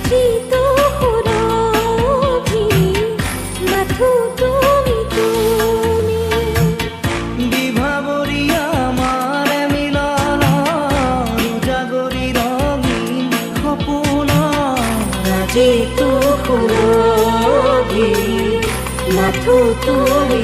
যিটো সুৰভি মাথো তুমি বিভাবৰী আমাৰ মিলন উজাগৰি ৰঙীন সপোন যিটো সুৰভি মাথো তুমি